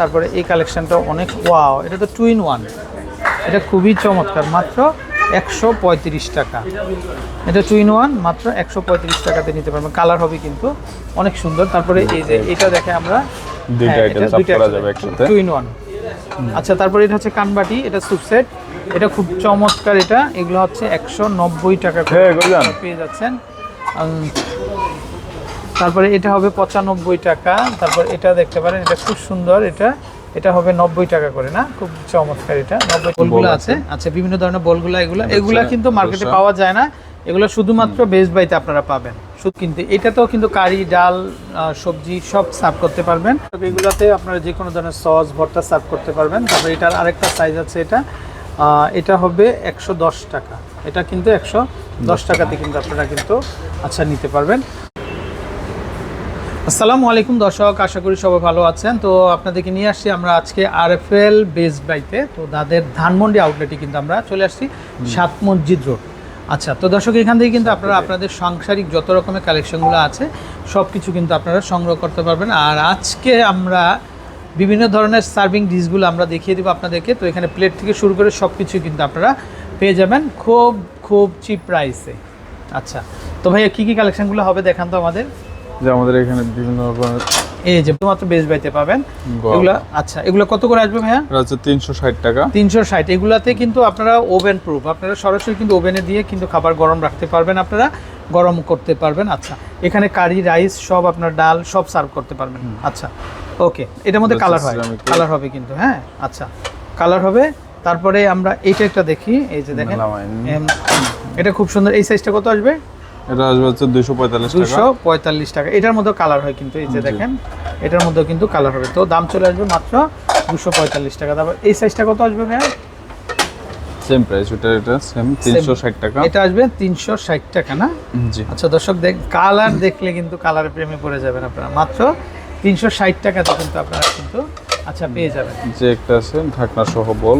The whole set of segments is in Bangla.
তারপরে এই কালেকশনটা অনেক ওয়াও, এটা তো 2 in 1, এটা খুবই চমৎকার, মাত্র 135 টাকা। এটা 2 in 1 মাত্র 135 টাকাতে নিতে পারবেন। কালার হবে কিন্তু অনেক সুন্দর। তারপরে এই যে এটা দেখে আমরা দুইটা আইটেম সাব করা যাবে একসাথে, 2 in 1। আচ্ছা, তারপরে এটা হচ্ছে কানবাটি, এটা স্যুপ সেট, এটা খুব চমৎকার। এটা এগুলো হচ্ছে 190 টাকা করে পেয়ে যাচ্ছেন। তারপরে এটা হবে 95 টাকা। তারপর এটা দেখতে পারেন, এটা খুব সুন্দর, এটা হবে 90 টাকা করে, না খুব চমৎকার। এটা 90 বলগুলো আছে। আচ্ছা, বিভিন্ন ধরনের বলগুলো, এগুলা কিন্তু মার্কেটে পাওয়া যায় না, এগুলো শুধুমাত্র বেস্ট বাইতে আপনারা পাবেন। কিন্তু এটাতেও কিন্তু কারি, ডাল, সবজি সব সার্ভ করতে পারবেন। এগুলাতে আপনারা যে কোনো ধরনের সস, ভর্তা সার্ভ করতে পারবেন। তারপরে এটার আরেকটা সাইজ আছে, এটা হবে 110 টাকা। এটা কিন্তু 110 টাকাতে কিন্তু আপনারা কিন্তু আচ্ছা নিতে পারবেন। আসসালামু আলাইকুম দর্শক, আশা করি সবাই ভালো আছেন। তো আপনাদেরকে নিয়ে আসছি আমরা আজকে আরএফএল বেস্ট বাইতে। তো তাদের ধানমন্ডি আউটলেটে কিন্তু আমরা চলে আসছি, 7 মসজিদ রোড। আচ্ছা, তো দর্শক এখান থেকে কিন্তু আপনারা আপনাদের সাংসারিক যত রকমের কালেকশনগুলো আছে সব কিছু কিন্তু আপনারা সংগ্রহ করতে পারবেন। আর আজকে আমরা বিভিন্ন ধরনের সার্ভিং ডিশগুলো আমরা দেখিয়ে দেবো আপনাদেরকে। তো এখানে প্লেট থেকে শুরু করে সব কিছু কিন্তু আপনারা পেয়ে যাবেন খুব খুব চিপ প্রাইসে। আচ্ছা, তো ভাইয়া কী কী কালেকশনগুলো হবে দেখান তো আমাদের। যে আমাদের এখানে বিভিন্ন রকমের, এই যে মাত্র বেস্ট বাইতে পাবেন এগুলো। আচ্ছা, এগুলো কত করে আসবে ভাইয়া? এটা হচ্ছে 360 টাকা। 360। এগুলাতে কিন্তু আপনারা ওভেন প্রুফ, আপনারা সরাসরি কিন্তু ওভেনে দিয়ে কিন্তু খাবার গরম রাখতে পারবেন, আপনারা গরম করতে পারবেন। আচ্ছা, এখানে কারি, রাইস সব, আপনার ডাল সব সার্ভ করতে পারবেন। আচ্ছা, ওকে, এটার মধ্যে কালার হয়, কালার হবে কিন্তু, হ্যাঁ আচ্ছা কালার হবে। তারপরে আমরা এইটা একটা দেখি, এই যে দেখেন এটা খুব সুন্দর। এই সাইজটা কত আসবে? এটা আসবে হচ্ছে 245 টাকা। এটার মধ্যে কালার হয় কিন্তু, এই যে দেখেন এটার মধ্যে কিন্তু কালার হবে। তো দাম চলে আসবে মাত্র 245 টাকা। তারপর এই সাইজটা কত আসবে ভাইয়া? সেম প্রাইস, এটা সেম 360 টাকা। এটা আসবে 360 টাকা, না? জি। আচ্ছা দর্শক, কালার দেখলে কিন্তু কালারের প্রেমে পড়ে যাবেন আপনারা। মাত্র 360 টাকাতে কিন্তু আপনারা কিন্তু আচ্ছা পেয়ে যাবেন। যে একটা আছে ঢাকনা সহ বল।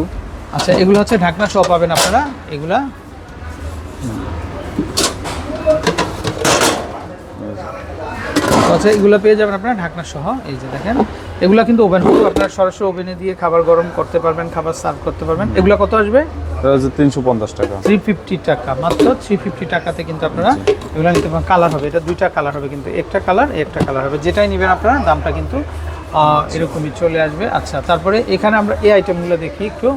আচ্ছা, এগুলো হচ্ছে ঢাকনা সহ পাবেন আপনারা। এগুলা আচ্ছা, এগুলো পেয়ে যাবেন আপনারা ঢাকনা সহ। এই যে দেখেন এগুলো কিন্তু ওভেন প্রুফ, আপনারা সরাসরি ওভেনে দিয়ে খাবার গরম করতে পারবেন, খাবার সার্ভ করতে পারবেন। এগুলো কত আসবে? এটা হচ্ছে 350 টাকা। 350 টাকা, মাত্র 350 টাকাতে কিন্তু আপনারা এগুলো নিতে পারেন। কালার হবে, এটা দুইটা কালার হবে কিন্তু, একটা কালার একটা কালার হবে। যেটাই নেবেন আপনারা দামটা কিন্তু এরকমই চলে আসবে। আচ্ছা, তারপরে এখানে আমরা এই আইটেমগুলো দেখি একটু।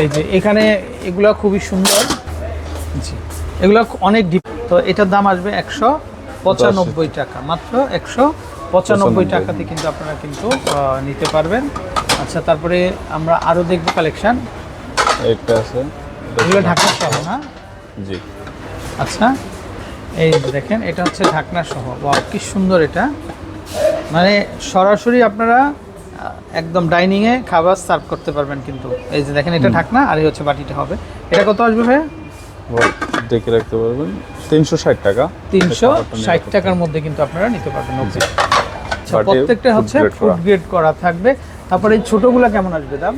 এই যে এখানে এগুলো খুবই সুন্দর, জি এগুলো অনেক ডিপ। তো এটার দাম আসবে 195 টাকা, মাত্র 195 টাকাতে কিন্তু আপনারা কিন্তু নিতে পারবেন। আচ্ছা, তারপরে আমরা আরও দেখব কালেকশন। একটা আছে, এগুলো ঢাকনা সহ, না? জি। আচ্ছা, এই দেখেন এটা হচ্ছে ঢাকনা সহ। ওয়াও, কি সুন্দর এটা, মানে সরাসরি আপনারা একদম ডাইনিংয়ে খাবার সার্ভ করতে পারবেন কিন্তু। এই যে দেখেন এটা ঢাকনা, আর এই হচ্ছে বাটিটা হবে। এটা কত আসবে ভাইয়া? দেখে রাখতে পারবেন 360 টাকা। 360 টাকার মধ্যে কিন্তু আপনারা নিতে পারবেন। ওকে, আচ্ছা প্রত্যেকটা হচ্ছে ফুড গ্রেড করা থাকবে। তারপরে এই ছোটগুলা কেমন আসবে দাম?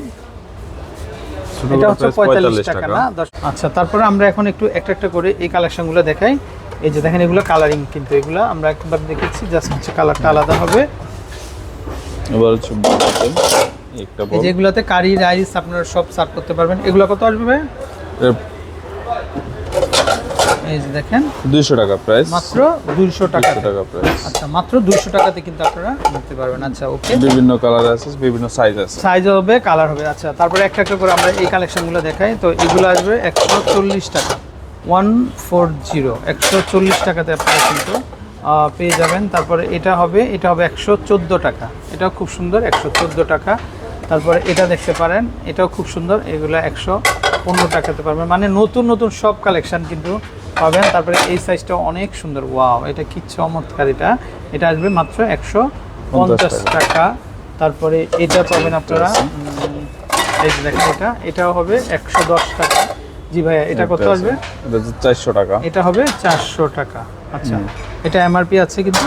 এটা হচ্ছে 45 টাকা, না? আচ্ছা, তারপরে আমরা এখন একটু একটা একটা করে এই কালেকশনগুলো দেখাই। এই যে দেখেন এগুলো কালারিং কিন্তু, এগুলো আমরা একবার দেখেছি, জাস্ট হচ্ছে কালারটা আলাদা হবে। এবার হচ্ছে একটা বল, যেগুলোতে কারি, রাইস আপনারা সব সার্ভ করতে পারবেন। এগুলো কত আসবে ভাই? এই যে দেখেন 200 টাকা প্রাইস, মাত্র 200 টাকা প্রাইস। আচ্ছা, মাত্র 200 টাকাতে কিন্তু আপনারা নিতে পারবেন। আচ্ছা, ওকে, বিভিন্ন কালার আছে, বিভিন্ন সাইজ আছে, সাইজ হবে, কালার হবে। আচ্ছা, তারপরে একটা একটা করে আমরা এই কালেকশনগুলো দেখাই। তো এগুলো আসবে 140 টাকা, 140 টাকাতে আপনারা কিন্তু পেয়ে যাবেন। তারপরে এটা হবে 114 টাকা, এটাও খুব সুন্দর, 114 টাকা। তারপরে এটা দেখতে পারেন, এটাও খুব সুন্দর, এগুলো 115 টাকাতে পারবেন। মানে নতুন নতুন সব কালেকশন কিন্তু পাবেন। তারপরে এই সাইজটা অনেক সুন্দর, ওয়াও এটা কি চমৎকার। এটা আসবে মাত্র 150 টাকা। তারপরে এটা পাবেন আপনারা, এই যে দেখেন এটাও হবে 110 টাকা। জি ভাইয়া, এটা কত আসবে? এটা 400 টাকা। এটা হবে 400 টাকা। আচ্ছা, এটা এমআরপি আছে কিন্তু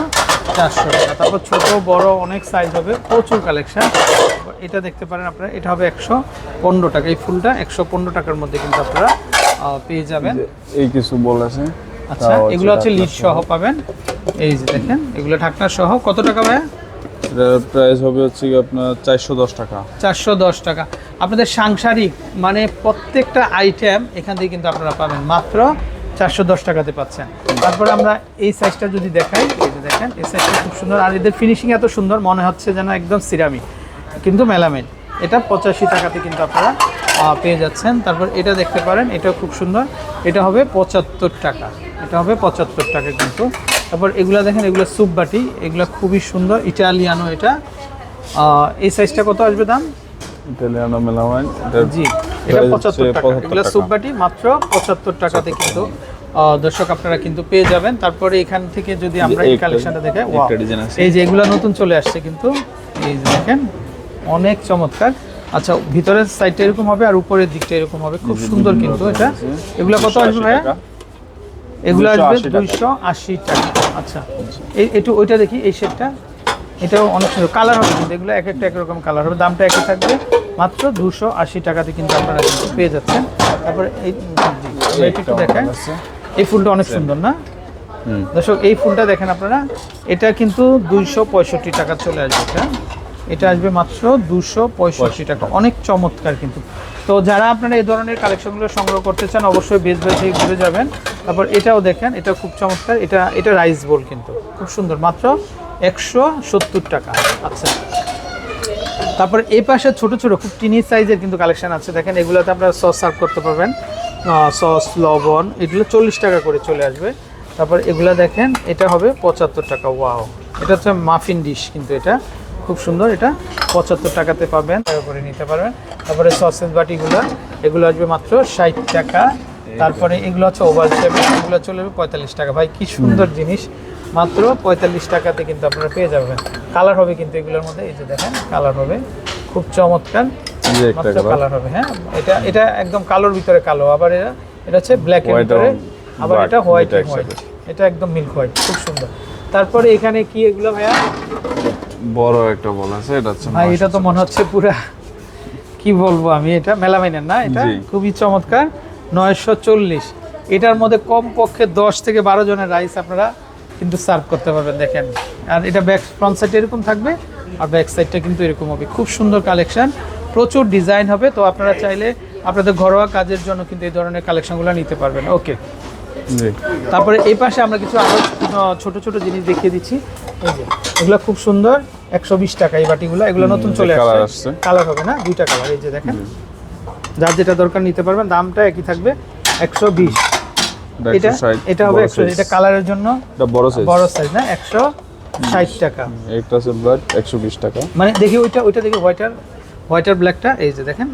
400 টাকা। তারপর ছোট বড় অনেক সাইজ হবে, প্রচুর কালেকশন। এটা দেখতে পারেন আপনারা, এটা হবে 115 টাকা। এই ফুলটা 115 টাকার মধ্যে কিন্তু আপনারা পেয়ে যাবেন। এই কিছু বল আছে। আচ্ছা, এগুলো হচ্ছে লিড সহ পাবেন। এই যে দেখেন এগুলো ঢাকনা সহ। কত টাকা ভাইয়া? এটার প্রাইস হবে হচ্ছে কি আপনার 410 টাকা। 410 টাকা। আপনাদের সাংসারিক মানে প্রত্যেকটা আইটেম এখান থেকে কিন্তু আপনারা পাবেন মাত্র 410 টাকাতে পাচ্ছেন। তারপরে আমরা এই সাইজটা যদি দেখাই, এই যে দেখেন এই সাইজটা খুব সুন্দর, আর এদের ফিনিশিং এত সুন্দর মনে হচ্ছে যেন একদম সিরামিক, কিন্তু মেলামেন। এটা 85 টাকাতে কিন্তু আপনারা পেয়ে যাচ্ছেন। তারপর এটা দেখতে পারেন, এটাও খুব সুন্দর, এটা হবে 75 টাকা, এটা হবে 75 টাকা কিন্তু। তারপর এগুলা দেখেন, এগুলো স্যুপ বাটি, এগুলো খুবই সুন্দর, ইটালিয়ানো। এটা এই সাইজটা কত আসবে দাম? ইতালিয়ানো মেলামাইন জি, এটা 75 টাকা। এগুলো স্যুপ বাটি মাত্র 75 টাকাতে কিন্তু দর্শক আপনারা কিন্তু পেয়ে যাবেন। তারপরে এখান থেকে যদি আমরা এই কালেকশনটা দেখাই, এই যে এগুলো নতুন চলে আসছে কিন্তু, এই যে দেখেন অনেক চমৎকার। আচ্ছা, ভিতরের সাইডটা এরকম হবে আর উপরের দিকটা এরকম হবে, খুব সুন্দর কিন্তু এটা। এগুলো কত আসবে ভাইয়া? এগুলো আসবে 280 টাকা। আচ্ছা, একটু ওইটা দেখি, এই সেটটা, এটাও অনেক সুন্দর কালার হবে কিন্তু, এগুলো এক একটা একরকম কালার হবে, দামটা একই থাকবে, মাত্র 280 টাকাতে কিন্তু আপনারা কিন্তু পেয়ে যাচ্ছেন। তারপরে এই একটু দেখেন, এই ফুলটা অনেক সুন্দর না দর্শক? এই ফুলটা দেখেন আপনারা, এটা কিন্তু 265 টাকা চলে আসবে। এটা আসবে মাত্র 265 টাকা, অনেক চমৎকার কিন্তু। তো যারা আপনারা এই ধরনের কালেকশনগুলো সংগ্রহ করতে চান অবশ্যই বেস্ট বাই থেকে ঘুরে যাবেন। তারপর এটাও দেখেন, এটা খুব চমৎকার, এটা রাইস বোল কিন্তু খুব সুন্দর, মাত্র 170 টাকা। আচ্ছা, তারপর এই পাশে ছোট ছোট খুব টিনি সাইজের কিন্তু কালেকশন আছে, দেখেন এগুলোতে আপনারা সস সার্ভ করতে পারবেন, সস, লবণ, এগুলো 40 টাকা করে চলে আসবে। তারপর এগুলা দেখেন, এটা হবে 75 টাকা। ওয়াও, এটা হচ্ছে মাফিন ডিশ কিন্তু, এটা খুব সুন্দর, এটা 75 টাকাতে পাবেন, টাকা করে নিতে পারবেন। তারপরে সসেজ বাটিগুলো, এগুলো আসবে মাত্র 60 টাকা। তারপরে এগুলো হচ্ছে ওভাল শেপের, এগুলো চলে যাবে 45 টাকা। ভাই কি সুন্দর জিনিস, মাত্র 45 টাকাতে কিন্তু আপনারা পেয়ে যাবেন। কালার হবে কিন্তু এগুলোর মধ্যে, এই যে দেখেন কালার হবে খুব চমৎকার, মাত্র কালার হবে। হ্যাঁ, এটা একদম কালোর ভিতরে কালো, আবার এটা হচ্ছে ব্ল্যাক এর ভিতরে, আবার এটা হোয়াইট, এটা একদম মিল্ক হোয়াইট, খুব সুন্দর। তারপরে এখানে কি এগুলো ভাইয়া? বড় একটা বল আছে, এটা হচ্ছে ভাই এটা তো মনে হচ্ছে পুরা, কি বলবো আমি, এটা মেলামাইনের না, এটা খুবই চমৎকার, 940। এটার মধ্যে কমপক্ষে 10 থেকে 12 জনের রাইস আপনারা কিন্তু সার্ভ করতে পারবেন, দেখেন। আর এটা ব্যাক ফ্রন্ট সাইড এরকম থাকবে, আর ব্যাক সাইডটা কিন্তু এরকম হবে, খুব সুন্দর কালেকশন, প্রচুর ডিজাইন হবে। তো আপনারা চাইলে আপনাদের ঘরোয়া কাজের জন্য কিন্তু এই ধরনের কালেকশনগুলো নিতে পারবেন। ওকে, তারপরে এই পাশে আমরা কিছু আরো ছোট ছোট জিনিস দেখিয়ে দিচ্ছি। এই যে এগুলো খুব সুন্দর, 120 টাকা এই বাটিগুলো, এগুলো নতুন চলে আসছে, কালার হবে না, দুইটা কালার, এই যে দেখেন, যার যেটা দরকার নিতে পারবেন, দামটা একই থাকবে 120। এটা হবে 100, এটা কালারের জন্য বড় সাইজ না, 160 টাকা। এটা আছে ব্ল্যাক, 120 টাকা। মানে দেখি ওইটা দেখি, হোয়াইটার ব্ল্যাকটা, এই যে দেখেন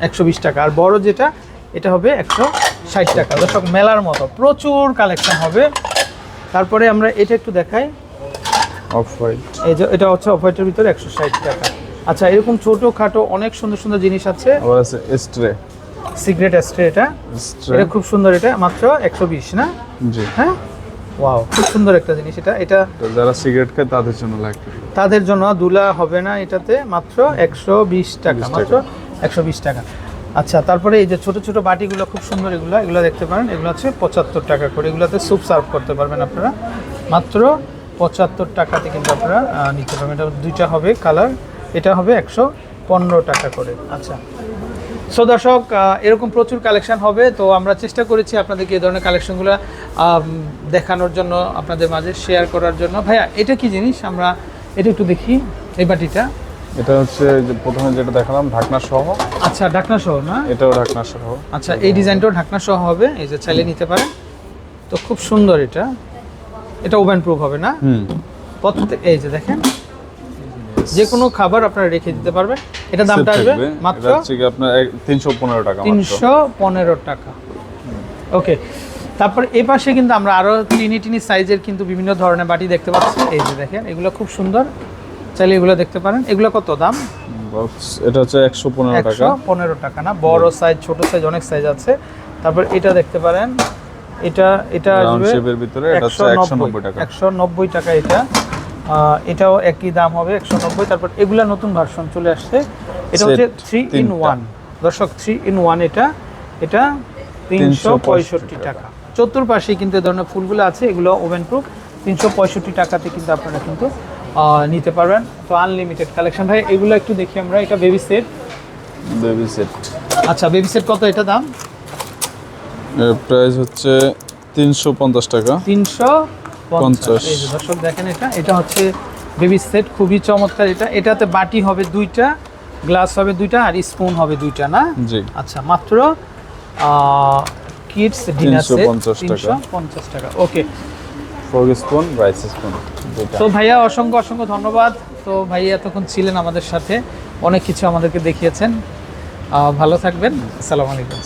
120 টাকা, আর বড় যেটা এটা হবে 160 টাকা। দর্শক মেলার মতো প্রচুর কালেকশন হবে। তারপরে আমরা এটা একটু দেখাই, অফ হোয়াইট, এই যে এটা হচ্ছে অফ হোয়াইটের ভিতরে 160 টাকা। আচ্ছা, এরকম ছোট খাটো অনেক সুন্দর সুন্দর জিনিস আছে। আবার আছে স্ট্রে, সিগারেট স্ট্রে, এটা খুব সুন্দর, এটা মাত্র 120 না? জি হ্যাঁ, ওয়াও, খুব সুন্দর একটা জিনিস। এটা যারা সিগারেট খায় তাদের জন্য লাগবে, তাদের জন্য দুলা হবে না এটাতে, মাত্র 120 টাকা, মাত্র 120 টাকা। আচ্ছা, তারপরে এই যে ছোট ছোট বাটিগুলো খুব সুন্দর, এগুলো দেখতে পারেন, এগুলো হচ্ছে 75 টাকা করে, এগুলোতে স্যুপ সার্ভ করতে পারবেন আপনারা, মাত্র 75 টাকাতে কিন্তু আপনারা নিতে পারবেন। এটা দুইটা হবে কালার, এটা হবে 115 টাকা করে। আচ্ছা, সো দর্শক এরকম প্রচুর কালেকশন হবে। তো আমরা চেষ্টা করেছি আপনাদেরকে এই ধরনের কালেকশনগুলো দেখানোর জন্য, আপনাদের মাঝে শেয়ার করার জন্য। ভাইয়া এটা কি জিনিস, আমরা এটা একটু দেখি, এই বাটিটা, এটা হচ্ছে যে প্রথমে যেটা দেখালাম ঢাকনা সহ। আচ্ছা, ঢাকনা সহ না? এটাও ঢাকনা সহ। আচ্ছা, এই ডিজাইনটাও ঢাকনা সহ হবে, এই যে চাইলে নিতে পারেন। তো খুব সুন্দর, এটা ওভেন প্রুফ হবে না? এই যে দেখেন, যে কোনো খাবার আপনারা রেখে দিতে পারবেন। এটা দামটা আসবে মাত্র আপনার 315 টাকা, 315 টাকা। ওকে, তারপর এই পাশে কিন্তু আমরা আরো টিনি সাইজের কিন্তু বিভিন্ন ধরনের বাটি দেখতে পাচ্ছি, এই যে দেখেন, এগুলো খুব সুন্দর, চাইলে এগুলো দেখতে পারেন। এগুলো কত দাম? এটা হচ্ছে 115 টাকা। 115 টাকা না, বড় সাইজ, ছোট সাইজ, অনেক সাইজ আছে। তারপর এটা দেখতে পারেন, এটা আসবে শেপের ভিতরে, এটা হচ্ছে 190 টাকা। 190 টাকা এটা, এটাও একই দাম হবে 190। তারপর এগুলা নতুন ভার্সন চলে আসছে, এটা হচ্ছে 3 in 1। দর্শক 3 in 1, এটা 365 টাকা। চতুর্পাশে কিন্তু এই ধরনের ফুলগুলো আছে, এগুলো ওভেন প্রুফ, 365 টাকাতে কিন্তু আপনারা কিন্তু নিতে পারবেন। তো আনলিমিটেড কালেকশন ভাই। এগুলো একটু দেখি আমরা। এটা বেবি সেট। বেবি সেট আচ্ছা, বেবি সেট কত এটা দাম? এর প্রাইস হচ্ছে 350 টাকা। 350। এই যে দর্শক দেখেন, এটা হচ্ছে বেবি সেট, খুবই চমৎকার। এটাতে বাটি হবে 2টা, গ্লাস হবে 2টা, আর স্পুন হবে 2টা না? জি। আচ্ছা, মাত্র কিডস ডিনার সেট 350 টাকা। Okay. Fork spoon, rice spoon. তো ভাইয়া অসংখ্য ধন্যবাদ। তো ভাইয়া এতক্ষণ ছিলেন আমাদের সাথে, অনেক কিছু আমাদেরকে দেখিয়েছেন। ভালো থাকবেন। আসসালামু আলাইকুম।